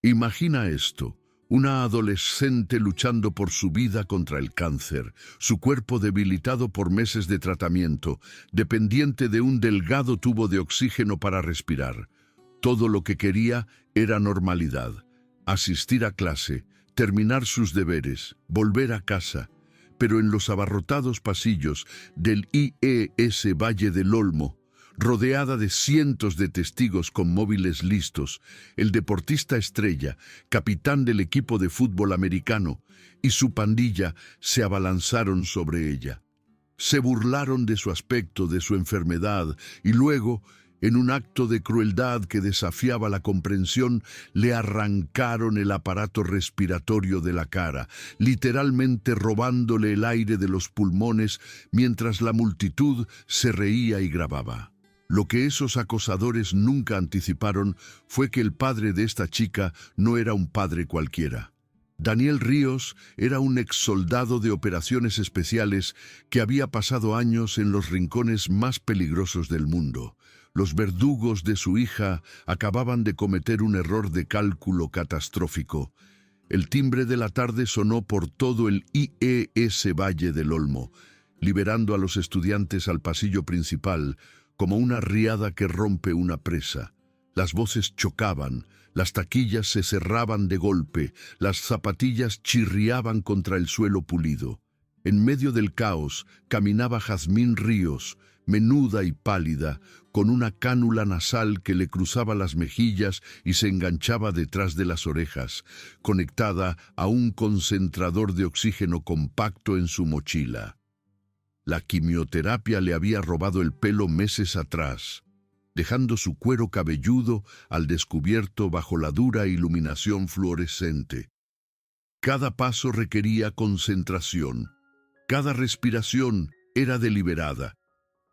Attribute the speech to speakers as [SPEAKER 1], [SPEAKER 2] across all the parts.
[SPEAKER 1] Imagina esto, una adolescente luchando por su vida contra el cáncer, su cuerpo debilitado por meses de tratamiento, dependiente de un delgado tubo de oxígeno para respirar. Todo lo que quería era normalidad, asistir a clase, terminar sus deberes, volver a casa. Pero en los abarrotados pasillos del IES Valle del Olmo, rodeada de cientos de testigos con móviles listos, el deportista estrella, capitán del equipo de fútbol americano, y su pandilla se abalanzaron sobre ella. Se burlaron de su aspecto, de su enfermedad, y luego, en un acto de crueldad que desafiaba la comprensión, le arrancaron el aparato respiratorio de la cara, literalmente robándole el aire de los pulmones mientras la multitud se reía y grababa. Lo que esos acosadores nunca anticiparon fue que el padre de esta chica no era un padre cualquiera. Daniel Ríos era un exsoldado de operaciones especiales que había pasado años en los rincones más peligrosos del mundo. Los verdugos de su hija acababan de cometer un error de cálculo catastrófico. El timbre de la tarde sonó por todo el IES Valle del Olmo, liberando a los estudiantes al pasillo principal, como una riada que rompe una presa. Las voces chocaban, las taquillas se cerraban de golpe, las zapatillas chirriaban contra el suelo pulido. En medio del caos caminaba Jazmín Ríos, menuda y pálida, con una cánula nasal que le cruzaba las mejillas y se enganchaba detrás de las orejas, conectada a un concentrador de oxígeno compacto en su mochila. La quimioterapia le había robado el pelo meses atrás, dejando su cuero cabelludo al descubierto bajo la dura iluminación fluorescente. Cada paso requería concentración, cada respiración era deliberada.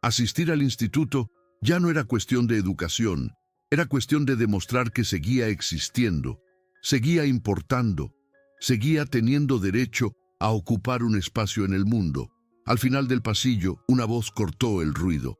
[SPEAKER 1] Asistir al instituto ya no era cuestión de educación, era cuestión de demostrar que seguía existiendo, seguía importando, seguía teniendo derecho a ocupar un espacio en el mundo. Al final del pasillo, una voz cortó el ruido.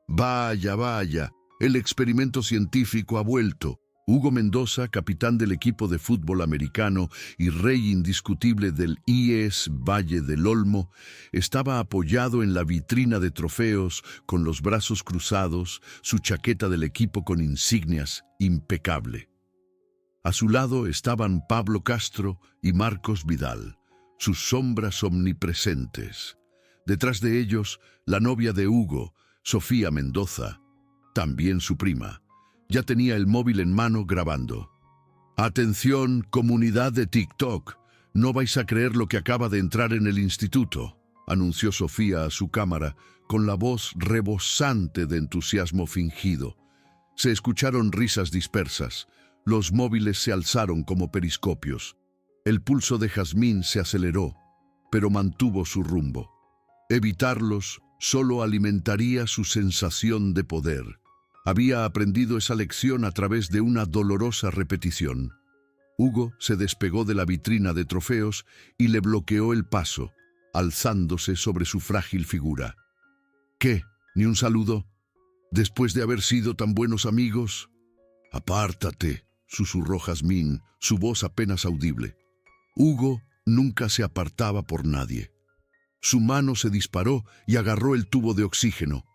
[SPEAKER 1] «Vaya, vaya, el experimento científico ha vuelto». Hugo Mendoza, capitán del equipo de fútbol americano y rey indiscutible del IES Valle del Olmo, estaba apoyado en la vitrina de trofeos con los brazos cruzados, su chaqueta del equipo con insignias impecable. A su lado estaban Pablo Castro y Marcos Vidal, sus sombras omnipresentes. Detrás de ellos, la novia de Hugo, Sofía Mendoza, también su prima. Ya tenía el móvil en mano grabando. «Atención, comunidad de TikTok, no vais a creer lo que acaba de entrar en el instituto», anunció Sofía a su cámara, con la voz rebosante de entusiasmo fingido. Se escucharon risas dispersas. Los móviles se alzaron como periscopios. El pulso de Jazmín se aceleró, pero mantuvo su rumbo. Evitarlos solo alimentaría su sensación de poder. Había aprendido esa lección a través de una dolorosa repetición. Hugo se despegó de la vitrina de trofeos y le bloqueó el paso, alzándose sobre su frágil figura. «¿Qué? ¿Ni un saludo? ¿Después de haber sido tan buenos amigos?» «Apártate», susurró Jazmín, su voz apenas audible. Hugo nunca se apartaba por nadie. Su mano se disparó y agarró el tubo de oxígeno.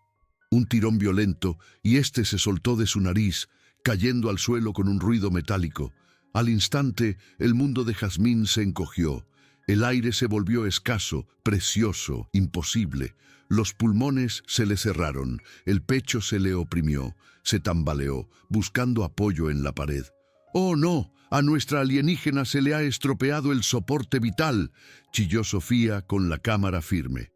[SPEAKER 1] Un tirón violento, y éste se soltó de su nariz, cayendo al suelo con un ruido metálico. Al instante, el mundo de Jazmín se encogió. El aire se volvió escaso, precioso, imposible. Los pulmones se le cerraron, el pecho se le oprimió, se tambaleó, buscando apoyo en la pared. «¡Oh, no! A nuestra alienígena se le ha estropeado el soporte vital», chilló Sofía con la cámara firme.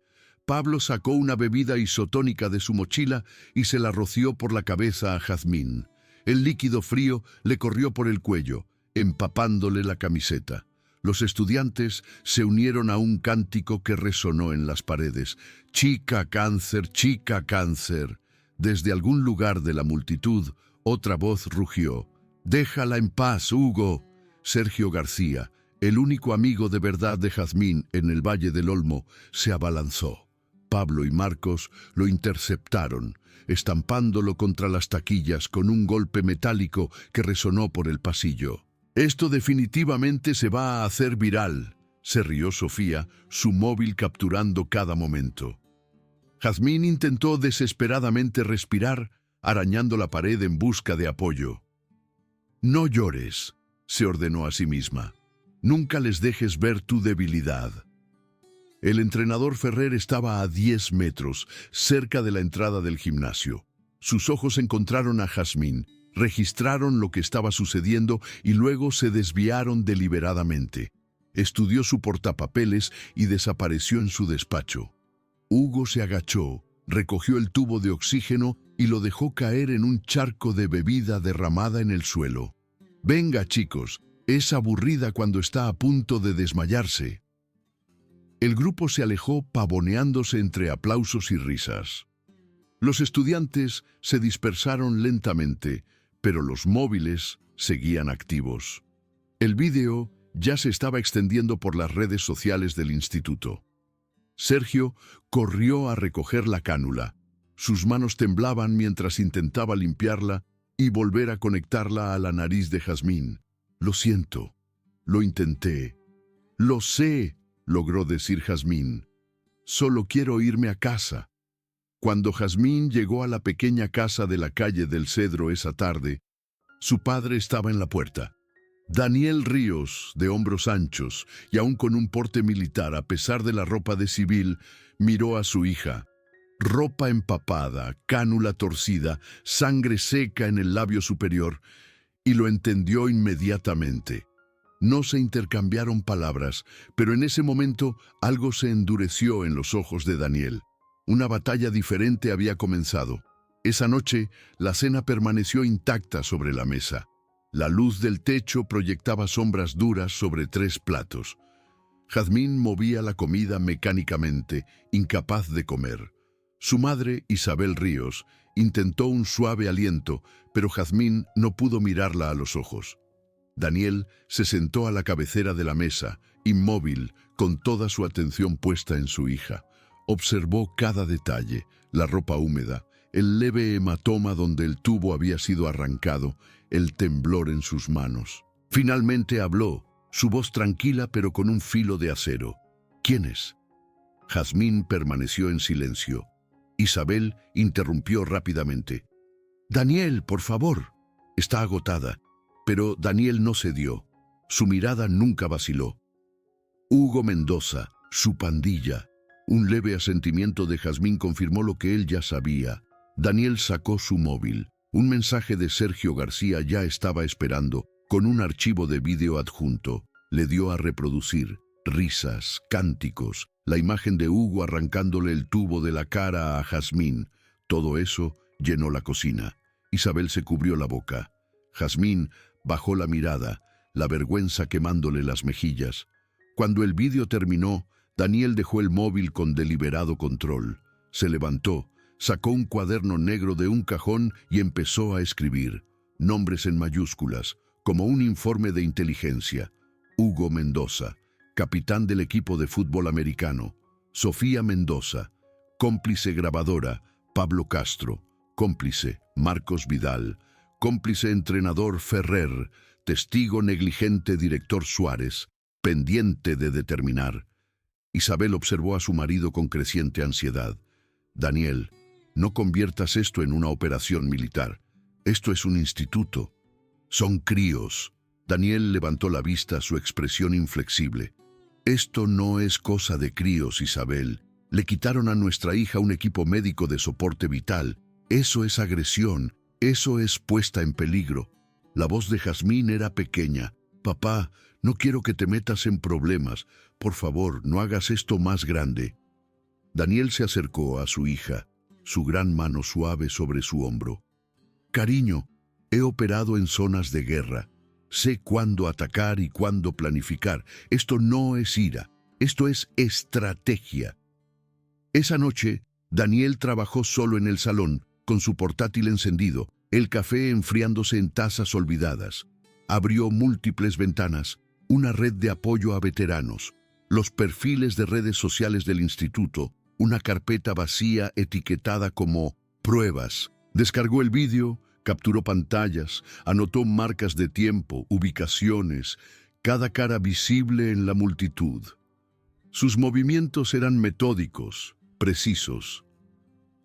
[SPEAKER 1] Pablo sacó una bebida isotónica de su mochila y se la roció por la cabeza a Jazmín. El líquido frío le corrió por el cuello, empapándole la camiseta. Los estudiantes se unieron a un cántico que resonó en las paredes. «Chica cáncer, chica cáncer». Desde algún lugar de la multitud, otra voz rugió. «Déjala en paz, Hugo». Sergio García, el único amigo de verdad de Jazmín en el Valle del Olmo, se abalanzó. Pablo y Marcos lo interceptaron, estampándolo contra las taquillas con un golpe metálico que resonó por el pasillo. Esto definitivamente se va a hacer viral, se rió Sofía, su móvil capturando cada momento. Jazmín intentó desesperadamente respirar, arañando la pared en busca de apoyo. No llores, se ordenó a sí misma. Nunca les dejes ver tu debilidad. El entrenador Ferrer estaba a 10 metros, cerca de la entrada del gimnasio. Sus ojos encontraron a Jazmín, registraron lo que estaba sucediendo y luego se desviaron deliberadamente. Estudió su portapapeles y desapareció en su despacho. Hugo se agachó, recogió el tubo de oxígeno y lo dejó caer en un charco de bebida derramada en el suelo. Venga, chicos, es aburrida cuando está a punto de desmayarse. El grupo se alejó pavoneándose entre aplausos y risas. Los estudiantes se dispersaron lentamente, pero los móviles seguían activos. El vídeo ya se estaba extendiendo por las redes sociales del instituto. Sergio corrió a recoger la cánula. Sus manos temblaban mientras intentaba limpiarla y volver a conectarla a la nariz de Jazmín. Lo siento, lo intenté. Lo sé, logró decir Jazmín. Solo quiero irme a casa. Cuando Jazmín llegó a la pequeña casa de la calle del Cedro esa tarde, su padre estaba en la puerta. Daniel Ríos, de hombros anchos y aún con un porte militar a pesar de la ropa de civil, miró a su hija. Ropa empapada, cánula torcida, sangre seca en el labio superior, y lo entendió inmediatamente. No se intercambiaron palabras, pero en ese momento algo se endureció en los ojos de Daniel. Una batalla diferente había comenzado. Esa noche, la cena permaneció intacta sobre la mesa. La luz del techo proyectaba sombras duras sobre 3 platos. Jazmín movía la comida mecánicamente, incapaz de comer. Su madre, Isabel Ríos, intentó un suave aliento, pero Jazmín no pudo mirarla a los ojos. Daniel se sentó a la cabecera de la mesa, inmóvil, con toda su atención puesta en su hija. Observó cada detalle, la ropa húmeda, el leve hematoma donde el tubo había sido arrancado, el temblor en sus manos. Finalmente habló, su voz tranquila pero con un filo de acero. ¿Quién es? Jazmín permaneció en silencio. Isabel interrumpió rápidamente. Daniel, por favor. Está agotada. Pero Daniel no cedió. Su mirada nunca vaciló. Hugo Mendoza, su pandilla. Un leve asentimiento de Jazmín confirmó lo que él ya sabía. Daniel sacó su móvil. Un mensaje de Sergio García ya estaba esperando, con un archivo de vídeo adjunto. Le dio a reproducir. Risas, cánticos, la imagen de Hugo arrancándole el tubo de la cara a Jazmín. Todo eso llenó la cocina. Isabel se cubrió la boca. Jazmín bajó la mirada, la vergüenza quemándole las mejillas. Cuando el vídeo terminó, Daniel dejó el móvil con deliberado control. Se levantó, sacó un cuaderno negro de un cajón y empezó a escribir. Nombres en mayúsculas, como un informe de inteligencia. Hugo Mendoza, capitán del equipo de fútbol americano. Sofía Mendoza, cómplice grabadora, Pablo Castro. Cómplice, Marcos Vidal. Cómplice entrenador Ferrer. Testigo negligente director Suárez. Pendiente de determinar. Isabel observó a su marido con creciente ansiedad. Daniel, no conviertas esto en una operación militar. Esto es un instituto. Son críos. Daniel levantó la vista, su expresión inflexible. Esto no es cosa de críos, Isabel. Le quitaron a nuestra hija un equipo médico de soporte vital. Eso es agresión. Eso es puesta en peligro. La voz de Jazmín era pequeña. Papá, no quiero que te metas en problemas. Por favor, no hagas esto más grande. Daniel se acercó a su hija, su gran mano suave sobre su hombro. Cariño, he operado en zonas de guerra. Sé cuándo atacar y cuándo planificar. Esto no es ira, esto es estrategia. Esa noche, Daniel trabajó solo en el salón, con su portátil encendido, el café enfriándose en tazas olvidadas. Abrió múltiples ventanas, una red de apoyo a veteranos, los perfiles de redes sociales del instituto, una carpeta vacía etiquetada como pruebas. Descargó el vídeo, capturó pantallas, anotó marcas de tiempo, ubicaciones, cada cara visible en la multitud. Sus movimientos eran metódicos, precisos.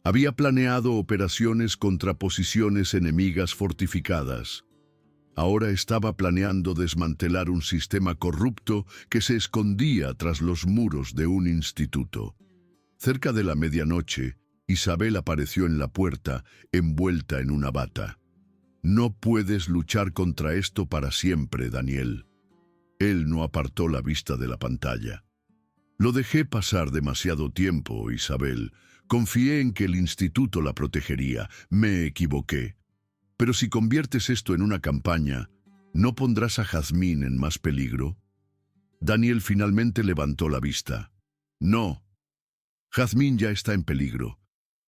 [SPEAKER 1] Había planeado operaciones contra posiciones enemigas fortificadas. Ahora estaba planeando desmantelar un sistema corrupto que se escondía tras los muros de un instituto. Cerca de la medianoche, Isabel apareció en la puerta, envuelta en una bata. «No puedes luchar contra esto para siempre, Daniel». Él no apartó la vista de la pantalla. «Lo dejé pasar demasiado tiempo, Isabel. Confié en que el instituto la protegería. Me equivoqué. Pero si conviertes esto en una campaña, ¿no pondrás a Jazmín en más peligro?» Daniel finalmente levantó la vista. «No. Jazmín ya está en peligro.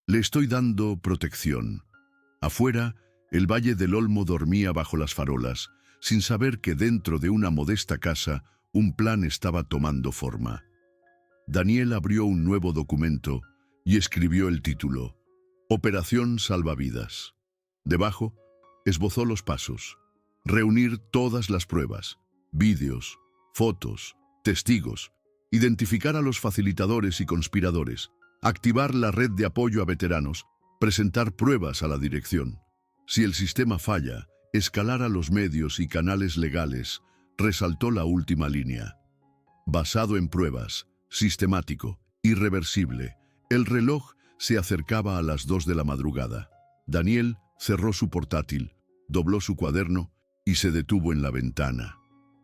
[SPEAKER 1] Le estoy dando protección». Afuera, el Valle del Olmo dormía bajo las farolas, sin saber que dentro de una modesta casa un plan estaba tomando forma. Daniel abrió un nuevo documento y escribió el título: Operación Salvavidas. Debajo, esbozó los pasos: reunir todas las pruebas, vídeos, fotos, testigos, identificar a los facilitadores y conspiradores, activar la red de apoyo a veteranos, presentar pruebas a la dirección. Si el sistema falla, escalar a los medios y canales legales, resaltó la última línea. Basado en pruebas, sistemático, irreversible, el reloj se acercaba a las 2 de la madrugada. Daniel cerró su portátil, dobló su cuaderno y se detuvo en la ventana.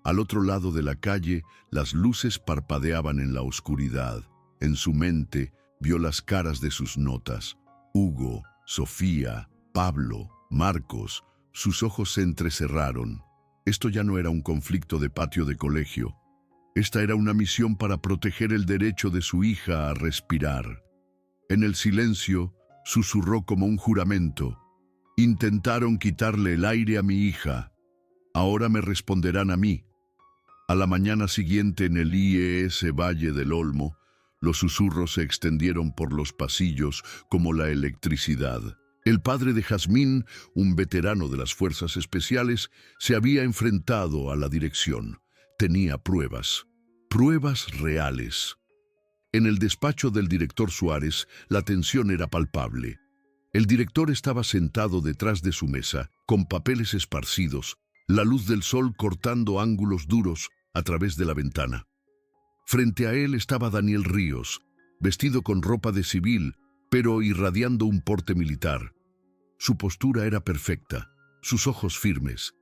[SPEAKER 1] Al otro lado de la calle, las luces parpadeaban en la oscuridad. En su mente, vio las caras de sus notas: Hugo, Sofía, Pablo, Marcos. Sus ojos se entrecerraron. Esto ya no era un conflicto de patio de colegio. Esta era una misión para proteger el derecho de su hija a respirar. En el silencio, susurró como un juramento: intentaron quitarle el aire a mi hija. Ahora me responderán a mí. A la mañana siguiente, en el IES Valle del Olmo, los susurros se extendieron por los pasillos como la electricidad. El padre de Jazmín, un veterano de las fuerzas especiales, se había enfrentado a la dirección. Tenía pruebas reales. En el despacho del director Suárez, la tensión era palpable. El director estaba sentado detrás de su mesa, con papeles esparcidos, la luz del sol cortando ángulos duros a través de la ventana. Frente a él estaba Daniel Ríos, vestido con ropa de civil, pero irradiando un porte militar. Su postura era perfecta, sus ojos firmes.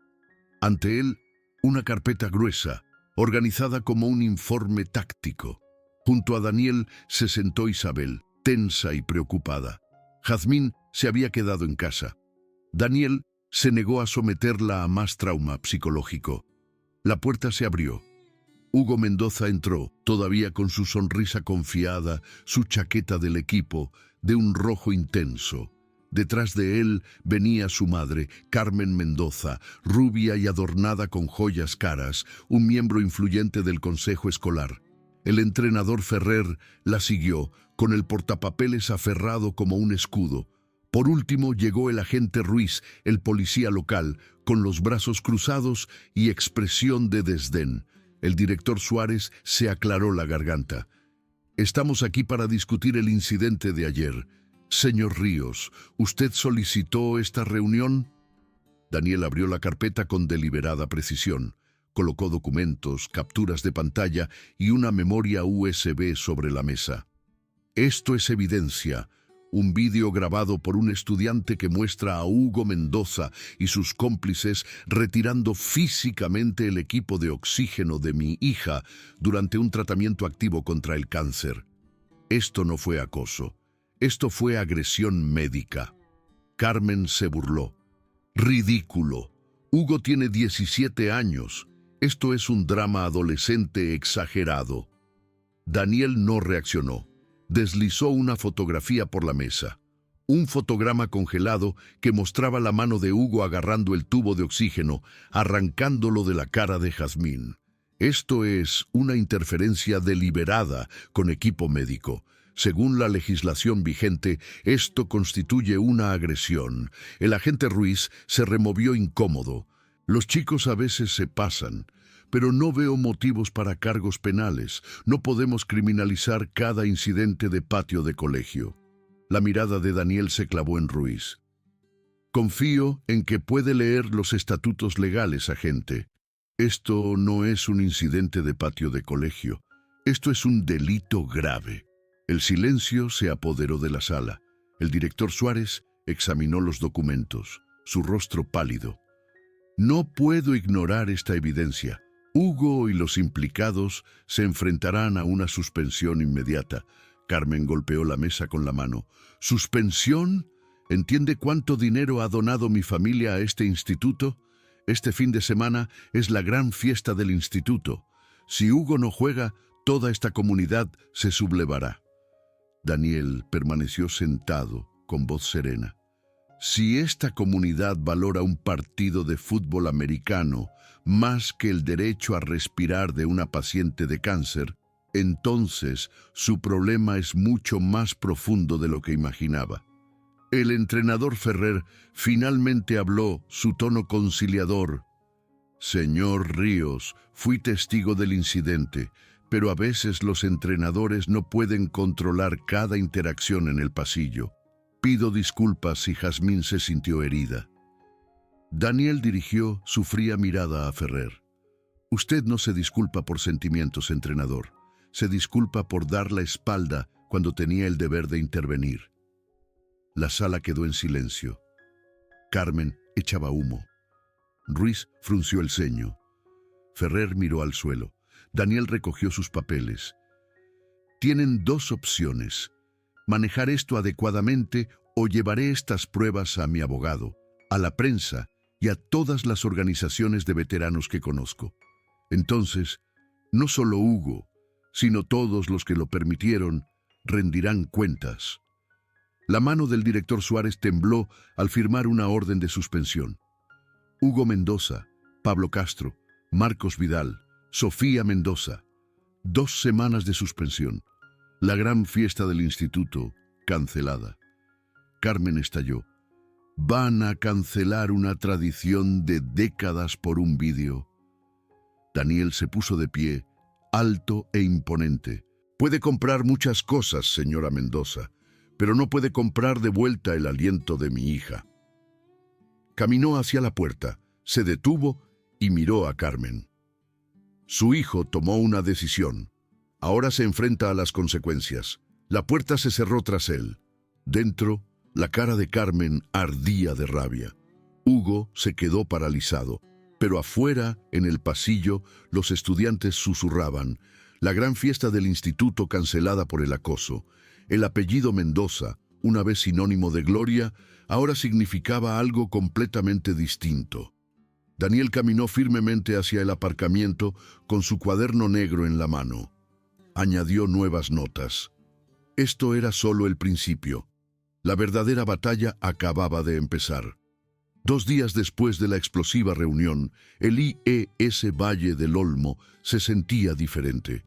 [SPEAKER 1] Ante él, una carpeta gruesa, organizada como un informe táctico. Junto a Daniel se sentó Isabel, tensa y preocupada. Jazmín se había quedado en casa. Daniel se negó a someterla a más trauma psicológico. La puerta se abrió. Hugo Mendoza entró, todavía con su sonrisa confiada, su chaqueta del equipo, de un rojo intenso. Detrás de él venía su madre, Carmen Mendoza, rubia y adornada con joyas caras, un miembro influyente del consejo escolar. El entrenador Ferrer la siguió, con el portapapeles aferrado como un escudo. Por último llegó el agente Ruiz, el policía local, con los brazos cruzados y expresión de desdén. El director Suárez se aclaró la garganta. «Estamos aquí para discutir el incidente de ayer. Señor Ríos, ¿usted solicitó esta reunión?» Daniel abrió la carpeta con deliberada precisión. Colocó documentos, capturas de pantalla y una memoria USB sobre la mesa. «Esto es evidencia». Un vídeo grabado por un estudiante que muestra a Hugo Mendoza y sus cómplices retirando físicamente el equipo de oxígeno de mi hija durante un tratamiento activo contra el cáncer. Esto no fue acoso. Esto fue agresión médica. Carmen se burló. «Ridículo. Hugo tiene 17 años. Esto es un drama adolescente exagerado». Daniel no reaccionó. Deslizó una fotografía por la mesa. Un fotograma congelado que mostraba la mano de Hugo agarrando el tubo de oxígeno, arrancándolo de la cara de Jazmín. Esto es una interferencia deliberada con equipo médico. Según la legislación vigente, esto constituye una agresión. El agente Ruiz se removió incómodo. Los chicos a veces se pasan, pero no veo motivos para cargos penales. No podemos criminalizar cada incidente de patio de colegio. La mirada de Daniel se clavó en Ruiz. Confío en que puede leer los estatutos legales, agente. Esto no es un incidente de patio de colegio. Esto es un delito grave. El silencio se apoderó de la sala. El director Suárez examinó los documentos, su rostro pálido. No puedo ignorar esta evidencia. Hugo y los implicados se enfrentarán a una suspensión inmediata. Carmen golpeó la mesa con la mano. ¿Suspensión? ¿Entiende cuánto dinero ha donado mi familia a este instituto? Este fin de semana es la gran fiesta del instituto. Si Hugo no juega, toda esta comunidad se sublevará. Daniel permaneció sentado, con voz serena. Si esta comunidad valora un partido de fútbol americano más que el derecho a respirar de una paciente de cáncer, entonces su problema es mucho más profundo de lo que imaginaba. El entrenador Ferrer finalmente habló, su tono conciliador. Señor Ríos, fui testigo del incidente, pero a veces los entrenadores no pueden controlar cada interacción en el pasillo. Pido disculpas si Jazmín se sintió herida. Daniel dirigió su fría mirada a Ferrer. Usted no se disculpa por sentimientos, entrenador. Se disculpa por dar la espalda cuando tenía el deber de intervenir. La sala quedó en silencio. Carmen echaba humo. Ruiz frunció el ceño. Ferrer miró al suelo. Daniel recogió sus papeles. Tienen dos opciones: manejar esto adecuadamente o llevaré estas pruebas a mi abogado, a la prensa y a todas las organizaciones de veteranos que conozco. Entonces, no solo Hugo, sino todos los que lo permitieron, rendirán cuentas. La mano del director Suárez tembló al firmar una orden de suspensión. Hugo Mendoza, Pablo Castro, Marcos Vidal, Sofía Mendoza. 2 semanas de suspensión. La gran fiesta del instituto, cancelada. Carmen estalló. ¿Van a cancelar una tradición de décadas por un vídeo? Daniel se puso de pie, alto e imponente. Puede comprar muchas cosas, señora Mendoza, pero no puede comprar de vuelta el aliento de mi hija. Caminó hacia la puerta, se detuvo y miró a Carmen. Su hijo tomó una decisión. Ahora se enfrenta a las consecuencias. La puerta se cerró tras él. Dentro, la cara de Carmen ardía de rabia. Hugo se quedó paralizado, pero afuera, en el pasillo, los estudiantes susurraban. La gran fiesta del instituto cancelada por el acoso. El apellido Mendoza, una vez sinónimo de gloria, ahora significaba algo completamente distinto. Daniel caminó firmemente hacia el aparcamiento con su cuaderno negro en la mano. Añadió nuevas notas. Esto era solo el principio. La verdadera batalla acababa de empezar. 2 días después de la explosiva reunión, el IES Valle del Olmo se sentía diferente.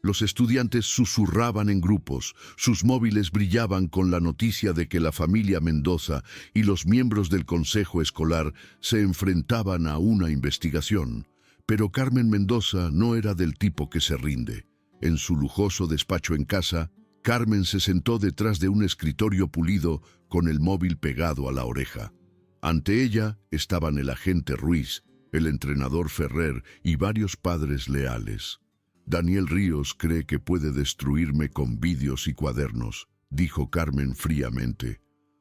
[SPEAKER 1] Los estudiantes susurraban en grupos, sus móviles brillaban con la noticia de que la familia Mendoza y los miembros del consejo escolar se enfrentaban a una investigación. Pero Carmen Mendoza no era del tipo que se rinde. En su lujoso despacho en casa, Carmen se sentó detrás de un escritorio pulido con el móvil pegado a la oreja. Ante ella estaban el agente Ruiz, el entrenador Ferrer y varios padres leales. Daniel Ríos cree que puede destruirme con vídeos y cuadernos, dijo Carmen fríamente.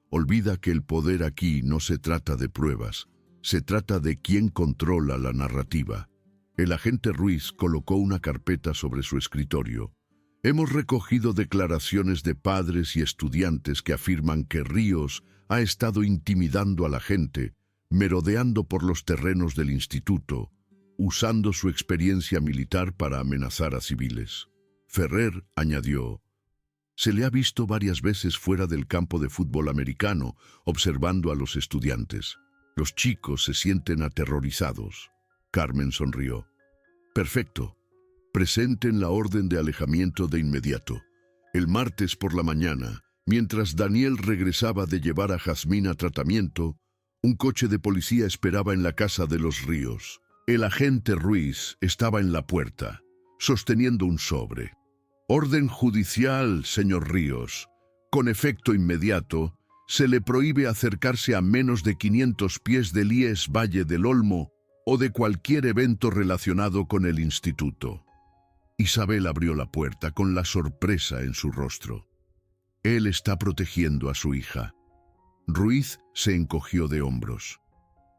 [SPEAKER 1] Olvida que el poder aquí no se trata de pruebas, se trata de quién controla la narrativa. El agente Ruiz colocó una carpeta sobre su escritorio. Hemos recogido declaraciones de padres y estudiantes que afirman que Ríos ha estado intimidando a la gente, merodeando por los terrenos del instituto, usando su experiencia militar para amenazar a civiles. Ferrer añadió, se le ha visto varias veces fuera del campo de fútbol americano, observando a los estudiantes. Los chicos se sienten aterrorizados. Carmen sonrió. Perfecto. Presenten la orden de alejamiento de inmediato. El martes por la mañana, mientras Daniel regresaba de llevar a Jazmín a tratamiento, un coche de policía esperaba en la casa de los Ríos. El agente Ruiz estaba en la puerta, sosteniendo un sobre. Orden judicial, señor Ríos. Con efecto inmediato, se le prohíbe acercarse a menos de 500 pies del IES Valle del Olmo o de cualquier evento relacionado con el instituto. Isabel abrió la puerta con la sorpresa en su rostro. Él está protegiendo a su hija. Ruiz se encogió de hombros.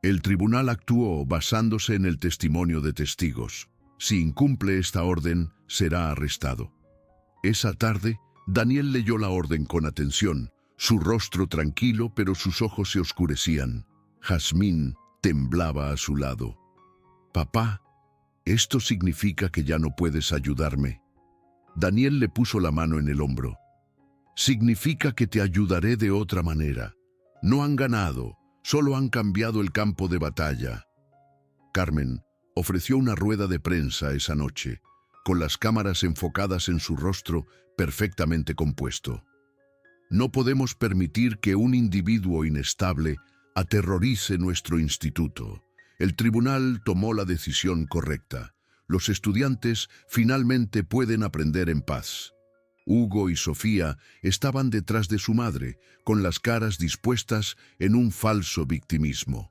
[SPEAKER 1] El tribunal actuó basándose en el testimonio de testigos. Si incumple esta orden, será arrestado. Esa tarde, Daniel leyó la orden con atención, su rostro tranquilo, pero sus ojos se oscurecían. Jazmín temblaba a su lado. «Papá, ¿esto significa que ya no puedes ayudarme?» Daniel le puso la mano en el hombro. «Significa que te ayudaré de otra manera. No han ganado, solo han cambiado el campo de batalla». Carmen ofreció una rueda de prensa esa noche, con las cámaras enfocadas en su rostro perfectamente compuesto. «No podemos permitir que un individuo inestable aterrorice nuestro instituto. El tribunal tomó la decisión correcta. Los estudiantes finalmente pueden aprender en paz». Hugo y Sofía estaban detrás de su madre, con las caras dispuestas en un falso victimismo.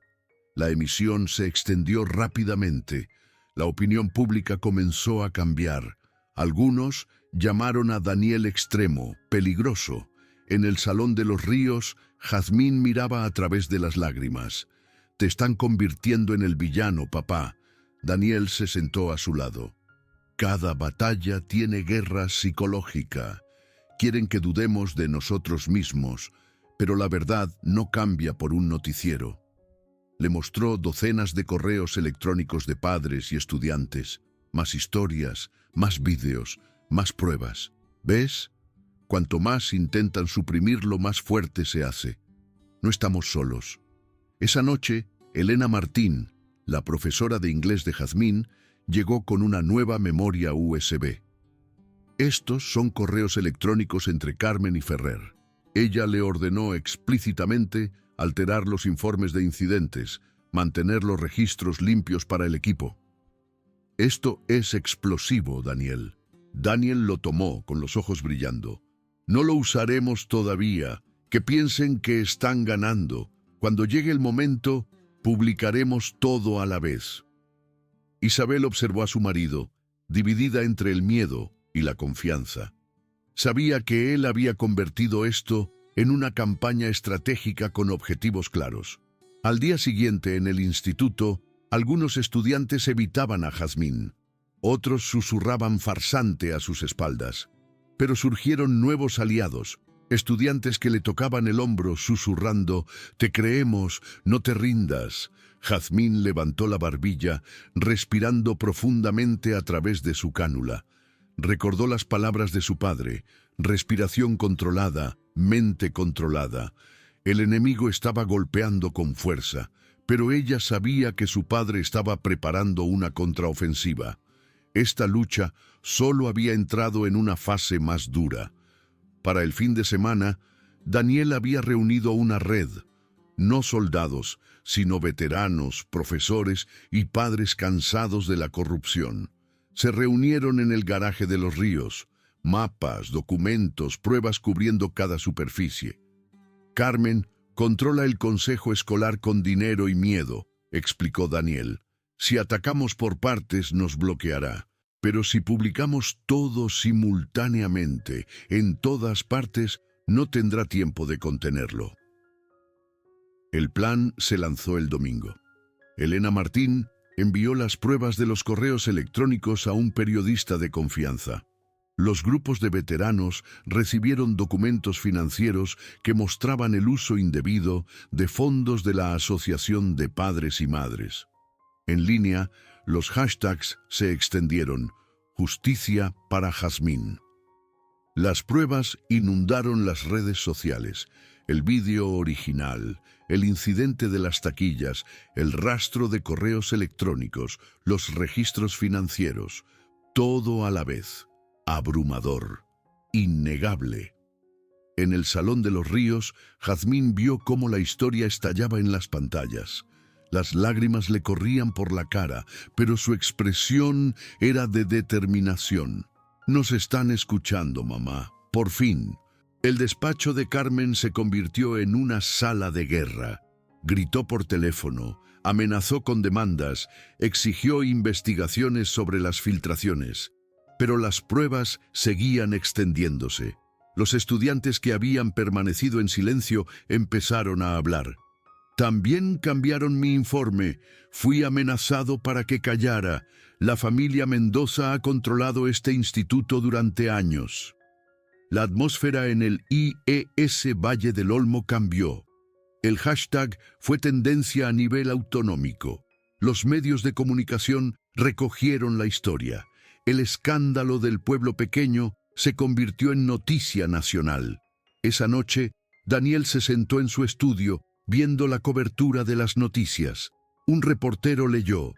[SPEAKER 1] La emisión se extendió rápidamente. La opinión pública comenzó a cambiar. Algunos llamaron a Daniel extremo, peligroso. En el Salón de los Ríos, Jazmín miraba a través de las lágrimas. «Te están convirtiendo en el villano, papá». Daniel se sentó a su lado. «Cada batalla tiene guerra psicológica. Quieren que dudemos de nosotros mismos, pero la verdad no cambia por un noticiero». Le mostró docenas de correos electrónicos de padres y estudiantes, más historias, más vídeos, más pruebas. ¿Ves? Cuanto más intentan suprimirlo, más fuerte se hace. No estamos solos. Esa noche, Elena Martín, la profesora de inglés de Jazmín, llegó con una nueva memoria USB. Estos son correos electrónicos entre Carmen y Ferrer. Ella le ordenó explícitamente alterar los informes de incidentes, mantener los registros limpios para el equipo. «Esto es explosivo, Daniel». Daniel lo tomó con los ojos brillando. «No lo usaremos todavía. Que piensen que están ganando. Cuando llegue el momento, publicaremos todo a la vez». Isabel observó a su marido, dividida entre el miedo y la confianza. Sabía que él había convertido esto en una campaña estratégica con objetivos claros. Al día siguiente, en el instituto, algunos estudiantes evitaban a Jazmín. Otros susurraban farsante a sus espaldas. Pero surgieron nuevos aliados, estudiantes que le tocaban el hombro susurrando: «Te creemos, no te rindas». Jazmín levantó la barbilla, respirando profundamente a través de su cánula. Recordó las palabras de su padre: respiración controlada, mente controlada. El enemigo estaba golpeando con fuerza, pero ella sabía que su padre estaba preparando una contraofensiva. Esta lucha solo había entrado en una fase más dura. Para el fin de semana, Daniel había reunido una red, no soldados, sino veteranos, profesores y padres cansados de la corrupción. Se reunieron en el garaje de los Ríos, mapas, documentos, pruebas cubriendo cada superficie. «Carmen controla el consejo escolar con dinero y miedo», explicó Daniel. «Si atacamos por partes, nos bloqueará. Pero si publicamos todo simultáneamente, en todas partes, no tendrá tiempo de contenerlo». El plan se lanzó el domingo. Elena Martín envió las pruebas de los correos electrónicos a un periodista de confianza. Los grupos de veteranos recibieron documentos financieros que mostraban el uso indebido de fondos de la Asociación de Padres y Madres. En línea, los hashtags se extendieron: «Justicia para Jazmín». Las pruebas inundaron las redes sociales. El vídeo original, el incidente de las taquillas, el rastro de correos electrónicos, los registros financieros, todo a la vez. Abrumador. innegable. En el Salón de los Ríos, Jazmín vio cómo la historia estallaba en las pantallas. Las lágrimas le corrían por la cara, pero su expresión era de determinación. «Nos están escuchando, mamá. Por fin». El despacho de Carmen se convirtió en una sala de guerra. Gritó por teléfono, amenazó con demandas, exigió investigaciones sobre las filtraciones. Pero las pruebas seguían extendiéndose. Los estudiantes que habían permanecido en silencio empezaron a hablar. «También cambiaron mi informe. Fui amenazado para que callara. La familia Mendoza ha controlado este instituto durante años». La atmósfera en el IES Valle del Olmo cambió. El hashtag fue tendencia a nivel autonómico. Los medios de comunicación recogieron la historia. El escándalo del pueblo pequeño se convirtió en noticia nacional. Esa noche, Daniel se sentó en su estudio, viendo la cobertura de las noticias. Un reportero leyó: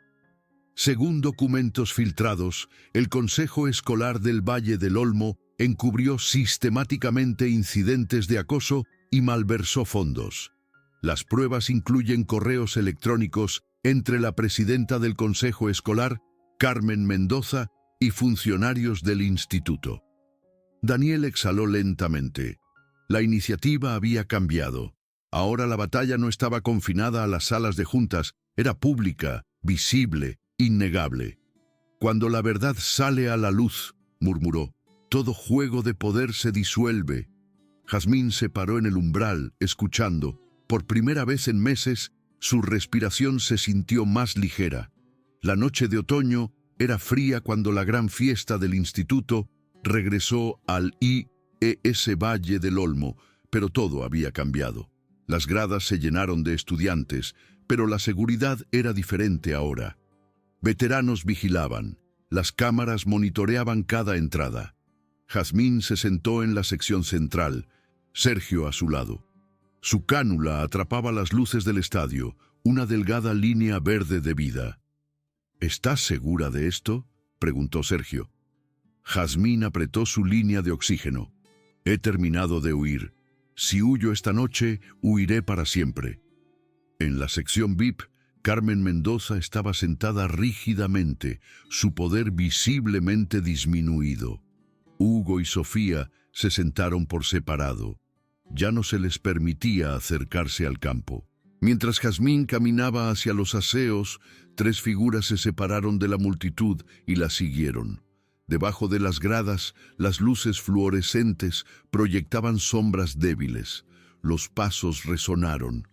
[SPEAKER 1] según documentos filtrados, el Consejo Escolar del Valle del Olmo encubrió sistemáticamente incidentes de acoso y malversó fondos. Las pruebas incluyen correos electrónicos entre la presidenta del Consejo Escolar, Carmen Mendoza, y funcionarios del instituto. Daniel exhaló lentamente. La iniciativa había cambiado. Ahora la batalla no estaba confinada a las salas de juntas, era pública, visible, innegable. «Cuando la verdad sale a la luz», murmuró, «todo juego de poder se disuelve». Jazmín se paró en el umbral, escuchando. Por primera vez en meses, su respiración se sintió más ligera. La noche de otoño era fría cuando la gran fiesta del instituto regresó al IES Valle del Olmo, pero todo había cambiado. Las gradas se llenaron de estudiantes, pero la seguridad era diferente ahora. Veteranos vigilaban, las cámaras monitoreaban cada entrada. Jazmín se sentó en la sección central, Sergio a su lado. Su cánula atrapaba las luces del estadio, una delgada línea verde de vida. «¿Estás segura de esto?», preguntó Sergio. Jazmín apretó su línea de oxígeno. «He terminado de huir. Si huyo esta noche, huiré para siempre». En la sección VIP, Carmen Mendoza estaba sentada rígidamente, su poder visiblemente disminuido. Hugo y Sofía se sentaron por separado. Ya no se les permitía acercarse al campo. Mientras Jazmín caminaba hacia los aseos, 3 figuras se separaron de la multitud y la siguieron. Debajo de las gradas, las luces fluorescentes proyectaban sombras débiles. Los pasos resonaron.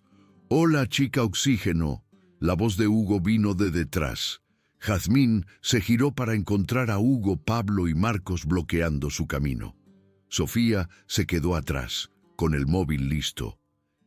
[SPEAKER 1] «Hola, chica Oxígeno». La voz de Hugo vino de detrás. Jazmín se giró para encontrar a Hugo, Pablo y Marcos bloqueando su camino. Sofía se quedó atrás, con el móvil listo.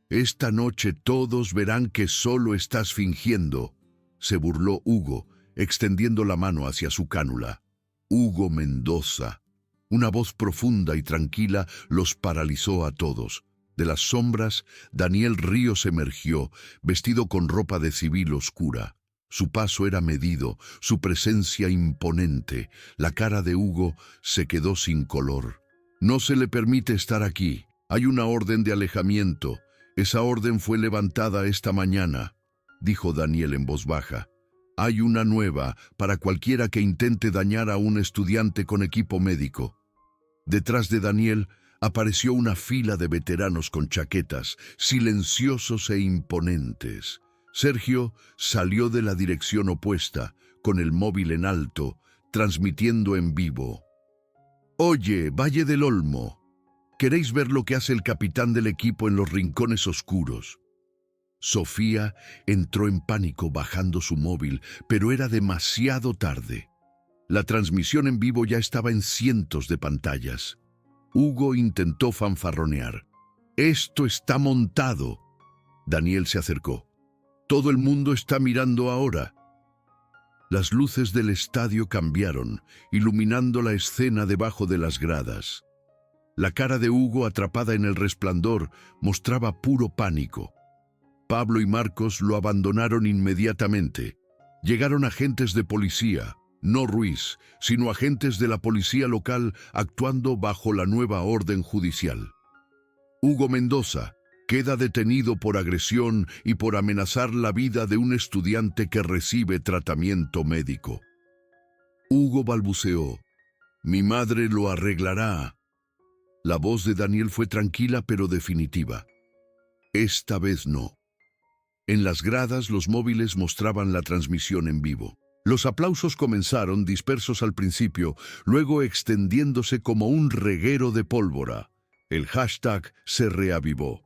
[SPEAKER 1] «Esta noche todos verán que solo estás fingiendo», se burló Hugo, extendiendo la mano hacia su cánula. «Hugo Mendoza». Una voz profunda y tranquila los paralizó a todos. De las sombras, Daniel Ríos emergió, vestido con ropa de civil oscura. Su paso era medido, su presencia imponente. La cara de Hugo se quedó sin color. «No se le permite estar aquí. Hay una orden de alejamiento. Esa orden fue levantada esta mañana», dijo Daniel en voz baja. «Hay una nueva para cualquiera que intente dañar a un estudiante con equipo médico». Detrás de Daniel apareció una fila de veteranos con chaquetas, silenciosos e imponentes. Sergio salió de la dirección opuesta, con el móvil en alto, transmitiendo en vivo. «Oye, Valle del Olmo, ¿queréis ver lo que hace el capitán del equipo en los rincones oscuros?» Sofía entró en pánico bajando su móvil, pero era demasiado tarde. La transmisión en vivo ya estaba en cientos de pantallas. Hugo intentó fanfarronear. «Esto está montado». Daniel se acercó. «Todo el mundo está mirando ahora». Las luces del estadio cambiaron, iluminando la escena debajo de las gradas. La cara de Hugo, atrapada en el resplandor, mostraba puro pánico. Pablo y Marcos lo abandonaron inmediatamente. Llegaron agentes de policía. no Ruiz, sino agentes de la policía local actuando bajo la nueva orden judicial. Hugo Mendoza queda detenido por agresión y por amenazar la vida de un estudiante que recibe tratamiento médico. Hugo balbuceó: «Mi madre lo arreglará». La voz de Daniel fue tranquila pero definitiva. Esta vez no. En las gradas los móviles mostraban la transmisión en vivo. Los aplausos comenzaron, dispersos al principio, luego extendiéndose como un reguero de pólvora. El hashtag se reavivó.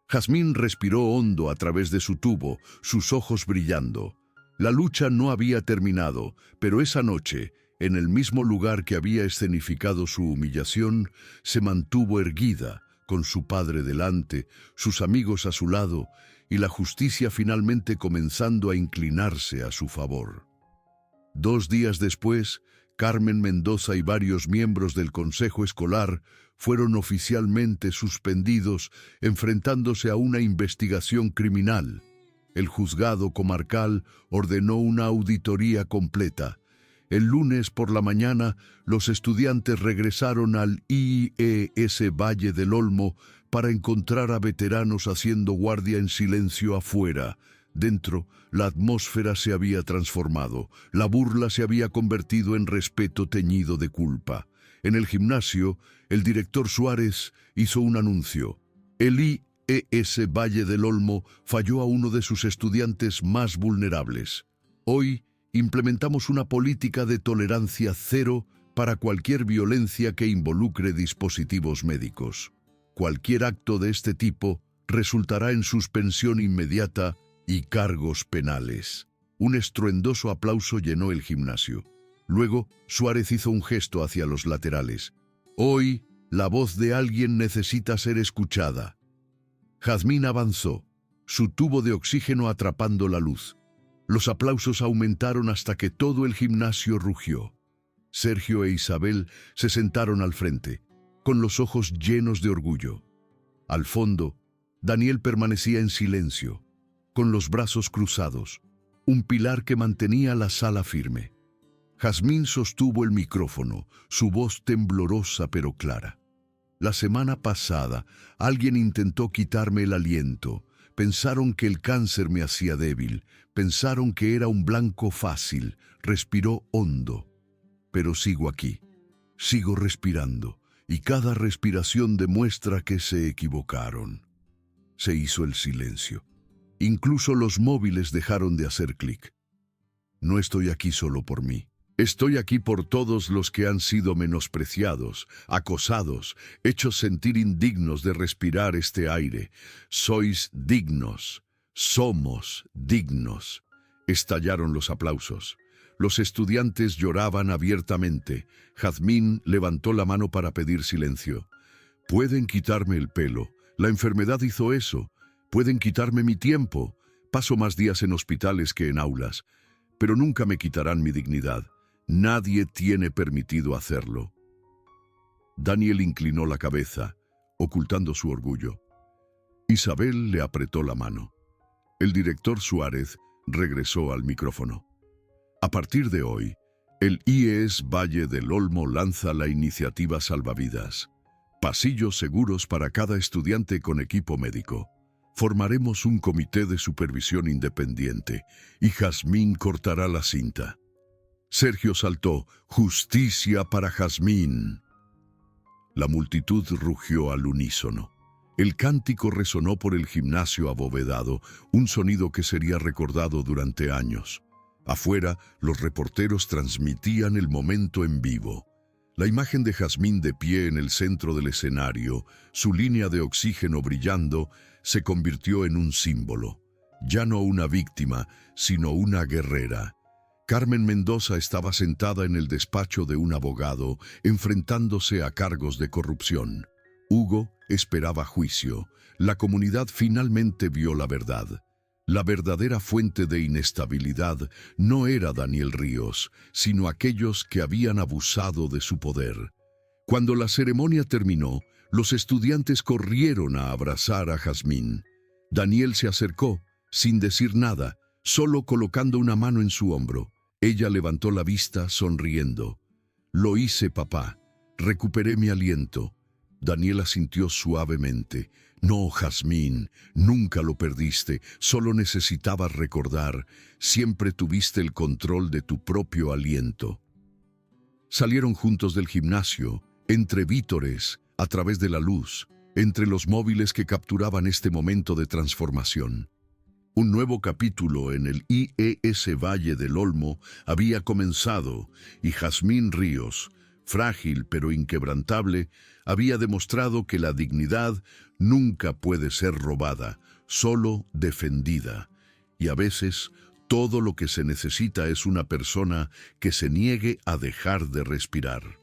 [SPEAKER 1] Jazmín respiró hondo a través de su tubo, sus ojos brillando. La lucha no había terminado, pero esa noche, en el mismo lugar que había escenificado su humillación, se mantuvo erguida, con su padre delante, sus amigos a su lado, y la justicia finalmente comenzando a inclinarse a su favor. 2 días después, Carmen Mendoza y varios miembros del Consejo Escolar fueron oficialmente suspendidos, enfrentándose a una investigación criminal. El juzgado comarcal ordenó una auditoría completa. El lunes por la mañana, los estudiantes regresaron al IES Valle del Olmo para encontrar a veteranos haciendo guardia en silencio afuera. Dentro, la atmósfera se había transformado. La burla se había convertido en respeto teñido de culpa. En el gimnasio, el director Suárez hizo un anuncio. El IES Valle del Olmo falló a uno de sus estudiantes más vulnerables. Hoy implementamos una política de tolerancia cero para cualquier violencia que involucre dispositivos médicos. Cualquier acto de este tipo resultará en suspensión inmediata y cargos penales. Un estruendoso aplauso llenó el gimnasio. Luego, Suárez hizo un gesto hacia los laterales. Hoy, la voz de alguien necesita ser escuchada. Jazmín avanzó, su tubo de oxígeno atrapando la luz. Los aplausos aumentaron hasta que todo el gimnasio rugió. Sergio e Isabel se sentaron al frente, con los ojos llenos de orgullo. Al fondo, Daniel permanecía en silencio, con los brazos cruzados, un pilar que mantenía la sala firme. Jazmín sostuvo el micrófono, su voz temblorosa pero clara. La semana pasada, alguien intentó quitarme el aliento. Pensaron que el cáncer me hacía débil, pensaron que era un blanco fácil. Respiró hondo. Pero sigo aquí, sigo respirando, y cada respiración demuestra que se equivocaron. Se hizo el silencio. Incluso los móviles dejaron de hacer clic. No estoy aquí solo por mí. Estoy aquí por todos los que han sido menospreciados, acosados, hechos sentir indignos de respirar este aire. Sois dignos. Somos dignos. Estallaron los aplausos. Los estudiantes lloraban abiertamente. Jazmín levantó la mano para pedir silencio. Pueden quitarme el pelo. La enfermedad hizo eso. Pueden quitarme mi tiempo. Paso más días en hospitales que en aulas. Pero nunca me quitarán mi dignidad. Nadie tiene permitido hacerlo. Daniel inclinó la cabeza, ocultando su orgullo. Isabel le apretó la mano. El director Suárez regresó al micrófono. A partir de hoy, el IES Valle del Olmo lanza la iniciativa Salvavidas. Pasillos seguros para cada estudiante con equipo médico. Formaremos un comité de supervisión independiente y Jazmín cortará la cinta. Sergio saltó: «Justicia para Jazmín». La multitud rugió al unísono. El cántico resonó por el gimnasio abovedado, un sonido que sería recordado durante años. Afuera, los reporteros transmitían el momento en vivo. La imagen de Jazmín de pie en el centro del escenario, su línea de oxígeno brillando, se convirtió en un símbolo. Ya no una víctima, sino una guerrera. Carmen Mendoza estaba sentada en el despacho de un abogado, enfrentándose a cargos de corrupción. Hugo esperaba juicio. La comunidad finalmente vio la verdad. La verdadera fuente de inestabilidad no era Daniel Ríos, sino aquellos que habían abusado de su poder. Cuando la ceremonia terminó, los estudiantes corrieron a abrazar a Jazmín. Daniel se acercó, sin decir nada, solo colocando una mano en su hombro. Ella levantó la vista sonriendo. Lo hice, papá. Recuperé mi aliento. Daniela sintió suavemente. No, Jazmín, nunca lo perdiste. Solo necesitabas recordar. Siempre tuviste el control de tu propio aliento. Salieron juntos del gimnasio, entre vítores, a través de la luz, entre los móviles que capturaban este momento de transformación. Un nuevo capítulo en el IES Valle del Olmo había comenzado y Jazmín Ríos, frágil pero inquebrantable, había demostrado que la dignidad nunca puede ser robada, solo defendida. Y a veces, todo lo que se necesita es una persona que se niegue a dejar de respirar.